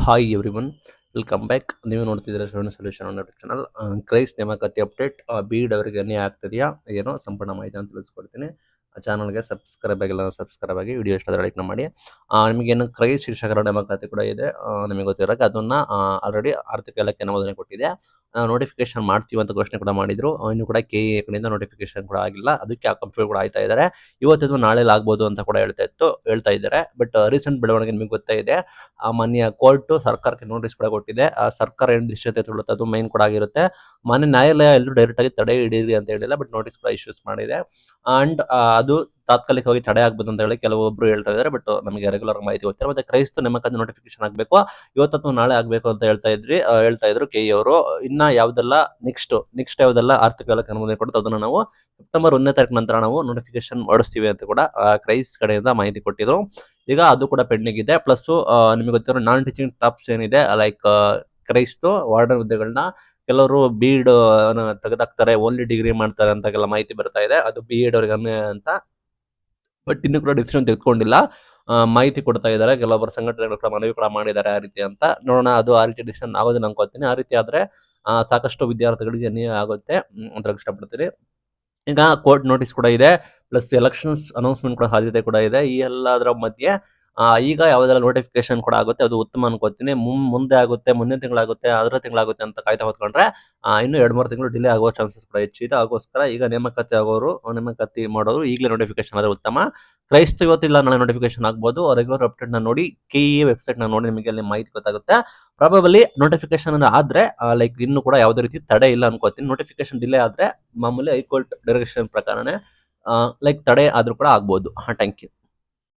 Hi everyone, welcome back. ನೀವು ನೋಡ್ತಿದ್ದೀರಾ ಶ್ರವಣ ಸೊಲ್ಯೂಷನ್ ಅನ್ನೋ ಚಾನಲ್. ಕ್ರೈಸ್ ನೇಮಕಾತಿ ಅಪ್ಡೇಟ್ ಬೀಡ್ ಅವರಿಗೆ ಅನ್ಯಾಯ ಆಗ್ತಿದೆಯಾ ಏನೋ ಸಂಪೂರ್ಣ ಮಾಹಿತಿ ಅಂತ ತಿಳಿಸ್ಕೊಡ್ತೀನಿ. ಚಾನಲ್ಗೆ ಸಬ್ಸ್ಕ್ರೈಬ್ ಆಗಿಲ್ಲ, ಸಬ್ಸ್ಕ್ರೈಬ್ ಆಗಿ ವಿಡಿಯೋ ಇಷ್ಟ ಲೈಕ್ ಮಾಡಿ. ನಿಮಗೇನು ಕ್ರೈಸ್ ಶಿಕ್ಷಕರ ನೇಮಕಾತಿ ಕೂಡ ಇದೆ, ನಿಮಗೆ ಗೊತ್ತಿರೋಕೆ ಅದನ್ನ ಆಲ್ರೆಡಿ ಆರ್ಥಿಕ ಇಲಾಖೆ ಅನುಮೋದನೆ ಕೊಟ್ಟಿದೆ. ನೋಟಿಫಿಕೇಶನ್ ಮಾಡ್ತೀವಿ ಅಂತ ಘೋಷಣೆ ಕೂಡ ಮಾಡಿದ್ರು. ಇನ್ನು ಕೂಡ ಕೆ ಎ ಕಡೆಯಿಂದ ನೋಟಿಫಿಕೇಶನ್ ಕೂಡ ಆಗಿಲ್ಲ. ಅದಕ್ಕೆ ಆ ಕಂಪ್ಯೂಟರ್ ಕೂಡ ಆಯ್ತಾ ಇದ್ದಾರೆ. ಇವತ್ತು ನಾಳೆ ಆಗ್ಬೋದು ಅಂತ ಕೂಡ ಹೇಳ್ತಾ ಇದ್ದಾರೆ. ಬಟ್ ರೀಸೆಂಟ್ ಬೆಳವಣಿಗೆ ನಿಮಗೆ ಗೊತ್ತಾ ಇದೆ. ಮಾನ್ಯ ಕೋರ್ಟ್ ಸರ್ಕಾರಕ್ಕೆ ನೋಟಿಸ್ ಕೂಡ ಕೊಟ್ಟಿದೆ. ಸರ್ಕಾರ ಏನು ಡಿಸಿಷನ್ ತೆಗೆದುಕೊಳ್ಳುತ್ತೆ ಅದು ಮೈನ್ ಕೂಡ ಆಗಿರುತ್ತೆ. ಮಾನ್ಯ ನ್ಯಾಯಾಲಯ ಎಲ್ಲರೂ ಡೈರೆಕ್ಟ್ ಆಗಿ ತಡೆ ಹಿಡಿಯಿರಿ ಅಂತ ಹೇಳಿಲ್ಲ, ಬಟ್ ನೋಟಿಸ್ ಕೂಡ ಇಶ್ಯೂಸ್ ಮಾಡಿದೆ. ಅಂಡ್ ಅದು ತಾತ್ಕಾಲಿಕವಾಗಿ ತಡೆ ಆಗ್ಬೋದು ಅಂತ ಹೇಳಿ ಕೆಲವೊಬ್ರು ಹೇಳ್ತಾ ಇದ್ದಾರೆ. ಬಟ್ ನಮಗೆ ರೆಗ್ಯುಲರ್ ಮಾಹಿತಿ ಗೊತ್ತಿಲ್ಲ. ಮತ್ತೆ ಕ್ರೈಸ್ತ ನೇಮಕಾತಿ ನೋಟಿಫಿಕೇಶನ್ ಆಗಬೇಕು, ಇವತ್ತು ಅಥವಾ ನಾಳೆ ಆಗಬೇಕು ಅಂತ ಹೇಳ್ತಾ ಇದ್ರು ಕೆ ಅವರು. ಇನ್ನ ಯಾವ್ದೆಲ್ಲ ನೆಕ್ಸ್ಟ್ ಯಾವ್ದೆಲ್ಲ ಆರ್ಥಿಕ ಇಲಾಖೆ ಅನುಮೋದನೆ ಕೊಡುತ್ತೆ ಅದನ್ನ ನಾವು ಸೆಪ್ಟೆಂಬರ್ 1ನೇ ತಾರೀಕು ನಂತರ ನಾವು ನೋಟಿಫಿಕೇಶನ್ ಮಾಡಿಸ್ತೀವಿ ಅಂತ ಕೂಡ ಕ್ರೈಸ್ ಕಡೆಯಿಂದ ಮಾಹಿತಿ ಕೊಟ್ಟಿದ್ರು. ಈಗ ಅದು ಕೂಡ ಪೆಂಡಿಂಗ್ ಇದೆ. ಪ್ಲಸ್ ನಿಮಗೆ ಗೊತ್ತಿರೋ ನಾನ್ ಟೀಚಿಂಗ್ ಸ್ಟಾಫ್ಸ್ ಏನಿದೆ, ಲೈಕ್ ಕ್ರೈಸ್ತು ವಾರ್ಡನ್ ಹುದ್ದೆಗಳನ್ನ ಕೆಲವರು ಬಿ.ಎಡ್ ತೆಗೆದಾಕ್ತಾರೆ, ಓನ್ಲಿ ಡಿಗ್ರಿ ಮಾಡ್ತಾರೆ ಅಂತೆಲ್ಲ ಮಾಹಿತಿ ಬರ್ತಾ ಇದೆ. ಅದು ಬಿ.ಎಡ್ ಅವ್ರಿಗೆ ಅಂತ, ಬಟ್ ಇನ್ನು ಕೂಡ ಡಿಸಿಷನ್ ತೆಗೆದುಕೊಂಡಿಲ್ಲ. ಮಾಹಿತಿ ಕೊಡ್ತಾ ಇದ್ದಾರೆ. ಕೆಲವೊಬ್ಬರು ಸಂಘಟನೆಗಳು ಕೂಡ ಮನವಿ ಕೂಡ ಮಾಡಿದ್ದಾರೆ ಆ ರೀತಿ ಅಂತ. ನೋಡೋಣ, ಅದು ಆ ರೀತಿ ಡಿಸಿಷನ್ ಆಗೋದನ್ನ ಅನ್ಕೋತೀನಿ. ಆ ರೀತಿ ಆದ್ರೆ ಸಾಕಷ್ಟು ವಿದ್ಯಾರ್ಥಿಗಳಿಗೆ ಅನ್ಯಾಯ ಆಗುತ್ತೆ ಅಂತ ಇಷ್ಟಪಡ್ತೀನಿ. ಈಗ ಕೋರ್ಟ್ ನೋಟಿಸ್ ಕೂಡ ಇದೆ, ಪ್ಲಸ್ ಎಲೆಕ್ಷನ್ಸ್ ಅನೌನ್ಸ್ಮೆಂಟ್ ಕೂಡ ಸಾಧ್ಯತೆ ಕೂಡ ಇದೆ. ಈ ಎಲ್ಲದರ ಮಧ್ಯೆ ಈಗ ಯಾವುದೆಲ್ಲ ನೋಟಿಫಿಕೇಶನ್ ಕೂಡ ಆಗುತ್ತೆ ಅದು ಉತ್ತಮ ಅನ್ಕೋತೀನಿ. ಮುಂದೆ ಆಗುತ್ತೆ, ಮುಂದಿನ ತಿಂಗಳಾಗುತ್ತೆ, ಅದರ ತಿಂಗಳಾಗುತ್ತೆ ಅಂತ ಕಾಯ್ತಾ ಹೊತ್ಕೊಂಡ್ರೆ ಇನ್ನೂ 2-3 ತಿಂಗಳು ಡಿಲೇ ಆಗುವ ಚಾನ್ಸಸ್ ಕೂಡ ಹೆಚ್ಚಿದೆ. ಅದಕ್ಕೋಸ್ಕರ ಈಗ ನೇಮಕಾತಿ ಮಾಡೋರು ಈಗಲೇ ನೋಟಿಫಿಕೇಶನ್ ಆದ್ರೆ ಉತ್ತಮ. ಕ್ರೈಸ್ತ ಇವತ್ತಿಲ್ಲ ನಾಳೆ ನೋಟಿಫಿಕೇಶನ್ ಆಗ್ಬೋದು. ರೆಗ್ಯುಲರ್ ಅಪ್ಡೇಟ್ ನ ನೋಡಿ, ಕೆಇಎ ವೆಬ್ಸೈಟ್ ನ ನೋಡಿ, ನಿಮಗೆ ಅಲ್ಲಿ ಮಾಹಿತಿ ಗೊತ್ತಾಗುತ್ತೆ. ಪ್ರಾಬಬಲಿ ನೋಟಿಫಿಕೇಶನ್ ಆದ್ರೆ ಲೈಕ್ ಇನ್ನು ಕೂಡ ಯಾವುದೇ ರೀತಿ ತಡೆ ಇಲ್ಲ ಅನ್ಕೋತೀನಿ. ನೋಟಿಫಿಕೇಶನ್ ಡಿಲೇ ಆದ್ರೆ ಮಾಮೂಲಿ ಹೈಕೋರ್ಟ್ ಡೈರೆಕ್ಷನ್ ಪ್ರಕಾರನೇ ಲೈಕ್ ತಡೆ ಆದ್ರೂ ಕೂಡ ಆಗ್ಬೋದು. Thank you.